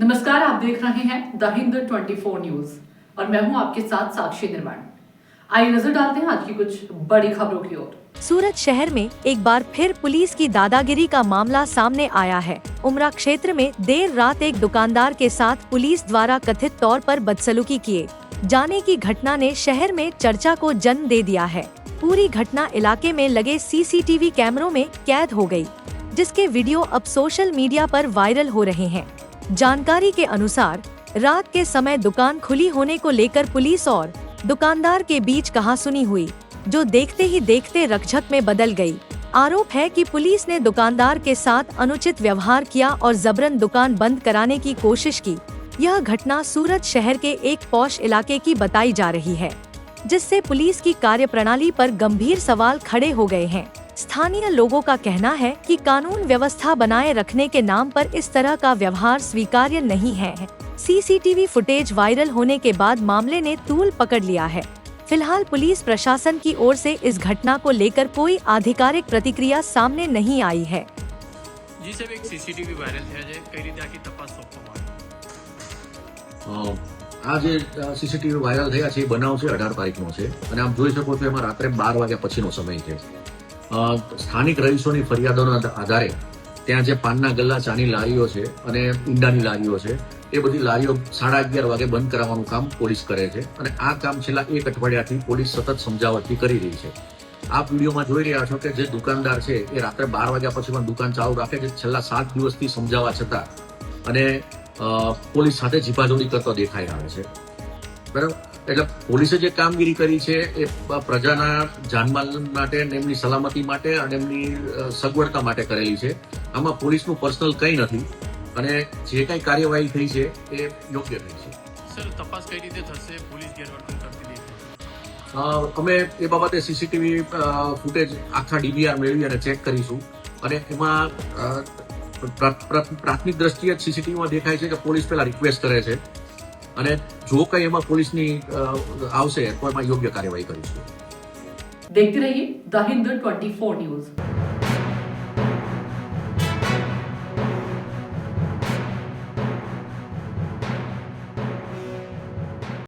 नमस्कार, आप देख रहे हैं द हिंद 24 न्यूज और मैं हूं आपके साथ साक्षी निर्माण। आइए नजर डालते हैं आज की कुछ बड़ी खबरों की ओर। सूरत शहर में एक बार फिर पुलिस की दादागिरी का मामला सामने आया है। उमरा क्षेत्र में देर रात एक दुकानदार के साथ पुलिस द्वारा कथित तौर पर बदसलूकी किए जाने की घटना ने शहर में चर्चा को जन्म दे दिया है। पूरी घटना इलाके में लगे सीसीटीवी कैमरों में कैद हो गई, जिसके वीडियो अब सोशल मीडिया पर वायरल हो रहे हैं। जानकारी के अनुसार रात के समय दुकान खुली होने को लेकर पुलिस और दुकानदार के बीच कहासुनी हुई, जो देखते ही देखते रकझक में बदल गई। आरोप है कि पुलिस ने दुकानदार के साथ अनुचित व्यवहार किया और जबरन दुकान बंद कराने की कोशिश की। यह घटना सूरत शहर के एक पॉश इलाके की बताई जा रही है, जिससे पुलिस की कार्यप्रणाली पर गंभीर सवाल खड़े हो गए हैं। स्थानीय लोगों का कहना है कि कानून व्यवस्था बनाए रखने के नाम पर इस तरह का व्यवहार स्वीकार्य नहीं है। सीसीटीवी फुटेज वायरल होने के बाद मामले ने तूल पकड़ लिया है। फिलहाल पुलिस प्रशासन की ओर से इस घटना को लेकर कोई आधिकारिक प्रतिक्रिया सामने नहीं आई है। जी साहब, एक सीसीटीवी वायरल થયા છે, કઈ રીતે આખી તપાસ સોંપવામાં આવી? આ જે સીસીટીવી વાયરલ થયા છે એ બનાવ છે 18 તારીખનો છે અને આપ જોઈ શકો છો એમાં રાત્રે 12 વાગ્યા પછીનો સમય છે। સ્થાનિક રહીશોની ફરિયાદોના આધારે ત્યાં જે પાનના ગલ્લા, ચાની લારીઓ છે અને ઈંડાની લારીઓ છે એ બધી લારીઓ 11:30 વાગે બંધ કરાવવાનું કામ પોલીસ કરે છે અને આ કામ છેલ્લા 1 અઠવાડિયાથી પોલીસ સતત સમજાવટથી કરી રહી છે। આપ વિડીયોમાં જોઈ રહ્યા છો કે જે દુકાનદાર છે એ રાત્રે 12 વાગ્યા પછી પણ દુકાન ચાલુ રાખે છે, છેલ્લા 7 દિવસથી સમજાવવા છતાં અને પોલીસ સાથે ઝીપાઝોડી કરતો દેખાઈ આવે છે। બરાબર, એટલે પોલીસે જે કામગીરી કરી છે એ પ્રજાના જાનમાલ માટે, એમની સલામતી માટે અને એમની સગવડતા માટે કરેલી છે। આમાં પોલીસનું પર્સનલ કંઈ નથી અને જે કંઈ કાર્યવાહી થઈ છે એ યોગ્ય થઈ છે। સર, તપાસ કઈ રીતે થશે? પોલીસ ગેરવર્તન કરતી દેખાય। અમે એ બાબતે સીસીટીવી ફૂટેજ આખા ડીવીઆર મેળવી અને ચેક કરીશું અને એમાં પ્રાથમિક દ્રષ્ટિએ સીસીટીવીમાં દેખાય છે કે પોલીસ પહેલા રિક્વેસ્ટ કરે છે અને જો કંઈ એમાં પોલીસની આવશે તો એમાં યોગ્ય કાર્યવાહી કરીશું। देखते रहिए द हिंद 24 न्यूज।